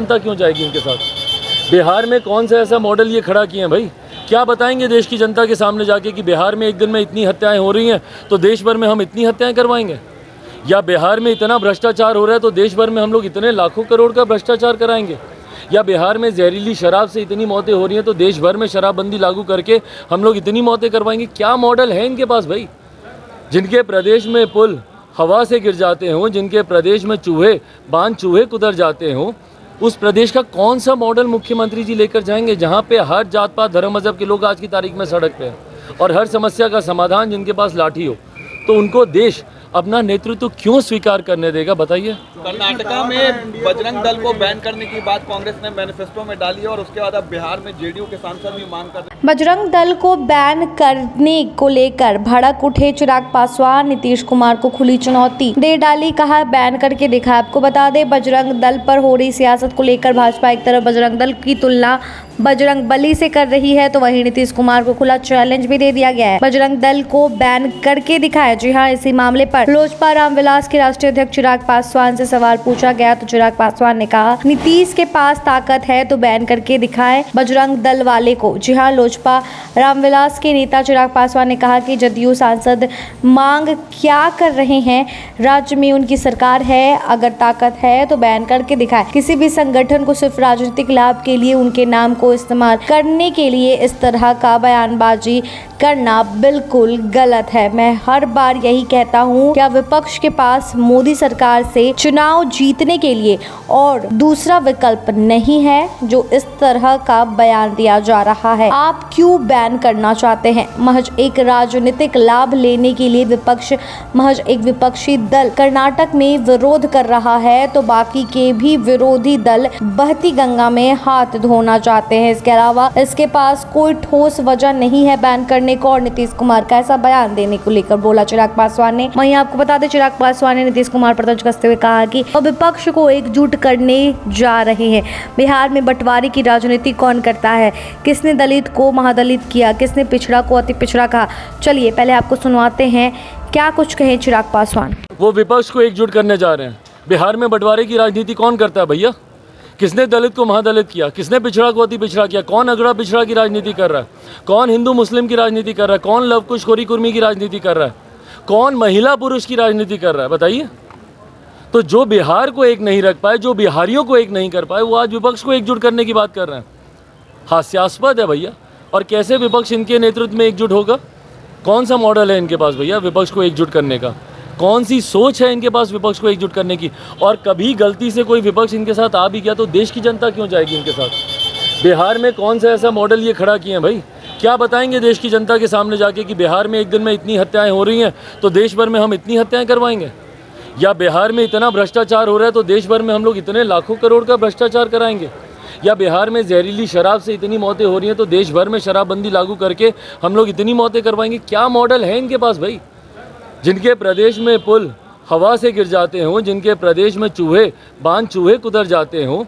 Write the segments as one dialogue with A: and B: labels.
A: जनता क्यों जाएगी इनके साथ? बिहार में कौन सा ऐसा मॉडल ये खड़ा किए हैं भाई? क्या बताएंगे देश की जनता के सामने जाके कि बिहार में एक दिन में इतनी हत्याएं हो रही हैं तो देश भर में हम इतनी हत्याएं करवाएंगे? या बिहार में इतना भ्रष्टाचार हो रहा है तो देश भर में हम लोग इतने लाखों करोड़ का भ्रष्टाचार कराएंगे? या बिहार में जहरीली शराब से इतनी मौतें हो रही हैं तो देश भर में शराबबंदी लागू करके हम लोग इतनी मौतें करवाएंगे? क्या मॉडल है इनके पास भाई? जिनके प्रदेश में पुल हवा से गिर जाते हों, जिनके प्रदेश में चूहे कुतर जाते हों, उस प्रदेश का कौन सा मॉडल मुख्यमंत्री जी लेकर जाएंगे जहां पे हर जात पात धर्म मजहब के लोग आज की तारीख में सड़क पे हैं और हर समस्या का समाधान जिनके पास लाठी हो? तो उनको देश अपना नेतृत्व क्यों स्वीकार करने देगा बताइए?
B: कर्नाटका में बजरंग दल को बैन करने की बात कांग्रेस ने मैनिफेस्टो में डाली है और उसके बाद अब बिहार में जेडीयू के सांसद भी मांग कर रहे हैं।
C: बजरंग दल को बैन करने को लेकर भड़क उठे चिराग पासवान, नीतीश कुमार को खुली चुनौती दे डाली, कहा बैन करके दिखा। आपको बता दें, बजरंग दल पर हो रही सियासत को लेकर भाजपा एक तरफ बजरंग दल की तुलना बजरंग बली से कर रही है तो वहीं नीतीश कुमार को खुला चैलेंज भी दे दिया गया है, बजरंग दल को बैन करके दिखाए। जी हां, इसी मामले पर लोजपा रामविलास के राष्ट्रीय अध्यक्ष चिराग पासवान से सवाल पूछा गया तो चिराग पासवान ने कहा, नीतीश के पास ताकत है तो बैन करके दिखाए बजरंग दल वाले को। जी हां, लोजपा रामविलास के नेता चिराग पासवान ने कहा कि जदयू सांसद मांग क्या कर रहे हैं, राज्य में उनकी सरकार है, अगर ताकत है तो बैन करके दिखाए। किसी भी संगठन को सिर्फ राजनीतिक लाभ के लिए उनके नाम को इस्तेमाल करने के लिए इस तरह का बयानबाजी करना बिल्कुल गलत है। मैं हर बार यही कहता हूँ, क्या विपक्ष के पास मोदी सरकार से चुनाव जीतने के लिए और दूसरा विकल्प नहीं है? जो इस तरह का बयान दिया जा रहा है, आप क्यों बैन करना चाहते हैं? महज एक राजनीतिक लाभ लेने के लिए विपक्ष, महज एक विपक्षी दल कर्नाटक में विरोध कर रहा है तो बाकी के भी विरोधी दल बहती गंगा में हाथ धोना चाहते हैं। इसके अलावा इसके पास कोई ठोस वजह नहीं है बैन करने को और नीतीश कुमार का ऐसा बयान देने को लेकर बोला चिराग पासवान ने। वहीं आपको बता दें, चिराग पासवान ने नीतीश कुमार पर तंज कसते हुए कहा कि वह विपक्ष को एकजुट करने जा रहे हैं। बिहार में बंटवारे की राजनीति कौन करता है? किसने दलित को महादलित किया? किसने पिछड़ा को अति पिछड़ा कहा? चलिए पहले आपको सुनवाते हैं क्या कुछ कहे चिराग पासवान।
A: वो विपक्ष को एकजुट करने जा रहे हैं। बिहार में बंटवारे की राजनीति कौन करता है भैया? किसने दलित को महादलित किया? किसने पिछड़ा को अति पिछड़ा किया? कौन अगड़ा पिछड़ा की राजनीति कर रहा है? कौन हिंदू मुस्लिम की राजनीति कर रहा है? कौन लव कुश खोरी कुर्मी की राजनीति कर रहा है? कौन महिला पुरुष की राजनीति कर रहा है? बताइए। तो जो बिहार को एक नहीं रख पाए, जो बिहारियों को एक नहीं कर पाए, वो आज विपक्ष को एकजुट करने की बात कर रहे हैं। हास्यास्पद है भैया। और कैसे विपक्ष इनके नेतृत्व में एकजुट होगा? कौन सा मॉडल है इनके पास भैया विपक्ष को एकजुट करने का? कौन सी सोच है इनके पास विपक्ष को एकजुट करने की? और कभी गलती से कोई विपक्ष इनके साथ आ भी गया तो देश की जनता क्यों जाएगी इनके साथ? बिहार में कौन सा ऐसा मॉडल ये खड़ा किए हैं भाई? क्या बताएंगे देश की जनता के सामने जाके कि बिहार में एक दिन में इतनी हत्याएं हो रही हैं तो देश भर में हम इतनी हत्याएं करवाएंगे? या बिहार में इतना भ्रष्टाचार हो रहा है तो देश भर में हम लोग इतने लाखों करोड़ का भ्रष्टाचार कराएंगे? या बिहार में जहरीली शराब से इतनी मौतें हो रही हैं तो देश भर में शराबबंदी लागू करके हम लोग इतनी मौतें करवाएंगे? क्या मॉडल है इनके पास भाई? जिनके प्रदेश में पुल हवा से गिर जाते हों, जिनके प्रदेश में चूहे कुतर जाते हों,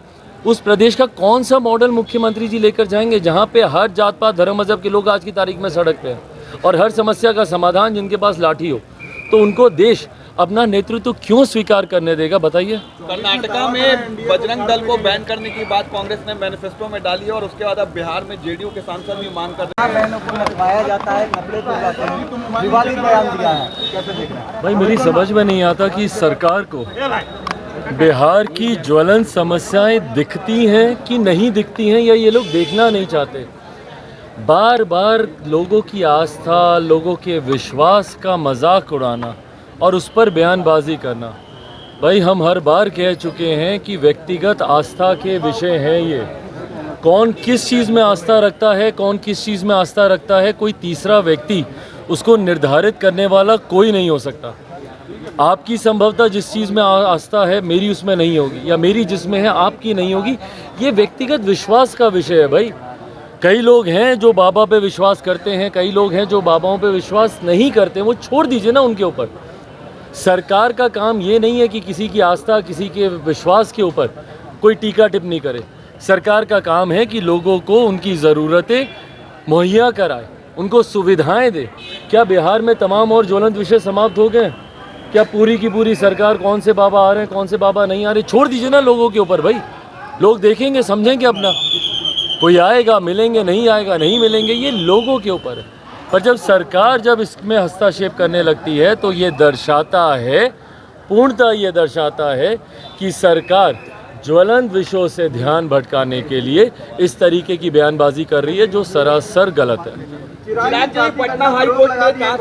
A: उस प्रदेश का कौन सा मॉडल मुख्यमंत्री जी लेकर जाएंगे जहां पे हर जात पात धर्म मजहब के लोग आज की तारीख में सड़क पे हैं और हर समस्या का समाधान जिनके पास लाठी हो? तो उनको देश अपना नेतृत्व क्यों स्वीकार करने देगा बताइए?
B: कर्नाटका में बजरंग दल को बैन करने की बात कांग्रेस ने मैनिफेस्टो में डाली है और उसके बाद अब बिहार में जेडीयू के सांसद भी मांग कर रहे हैं। बहनों को नचवाया जाता है, कपड़े पहनाए जाते हैं, विवादित बयान दिया है, कैसे देख रहे हैं?
A: भाई मेरी समझ में नहीं आता कि सरकार को बिहार की ज्वलंत समस्याएं दिखती हैं कि नहीं दिखती हैं, या ये लोग देखना नहीं चाहते। बार बार लोगों की आस्था, लोगों के विश्वास का मजाक उड़ाना और उस पर बयानबाजी करना। भाई हम हर बार कह चुके हैं कि व्यक्तिगत आस्था के विषय हैं ये। कौन किस चीज़ में आस्था रखता है, कौन किस चीज़ में आस्था रखता है, कोई तीसरा व्यक्ति उसको निर्धारित करने वाला कोई नहीं हो सकता। आपकी संभवतः जिस चीज़ में आस्था है मेरी उसमें नहीं होगी, या मेरी जिसमें है आपकी नहीं होगी। ये व्यक्तिगत विश्वास का विषय है भाई। कई लोग हैं जो बाबा पे विश्वास करते हैं, कई लोग हैं जो बाबाओं पे विश्वास नहीं करते। वो छोड़ दीजिए ना उनके ऊपर। सरकार का काम ये नहीं है कि किसी की आस्था, किसी के विश्वास के ऊपर कोई टीका टिप्पणी करे। सरकार का काम है कि लोगों को उनकी ज़रूरतें मुहैया कराए, उनको सुविधाएं दे। क्या बिहार में तमाम और ज्वलंत विषय समाप्त हो गए? क्या पूरी की पूरी सरकार, कौन से बाबा आ रहे हैं, कौन से बाबा नहीं आ रहे, छोड़ दीजिए ना लोगों के ऊपर भाई। लोग देखेंगे, समझेंगे अपना। कोई आएगा, मिलेंगे, नहीं आएगा, नहीं मिलेंगे, ये लोगों के ऊपर है। पर जब सरकार जब इसमें हस्तक्षेप करने लगती है तो ये दर्शाता है, पूर्णतः ये दर्शाता है कि सरकार ज्वलंत विषयों से ध्यान भटकाने के लिए इस तरीके की बयानबाजी कर रही है जो सरासर गलत है।
B: चिराग जी, पटना हाई कोर्ट ने कहा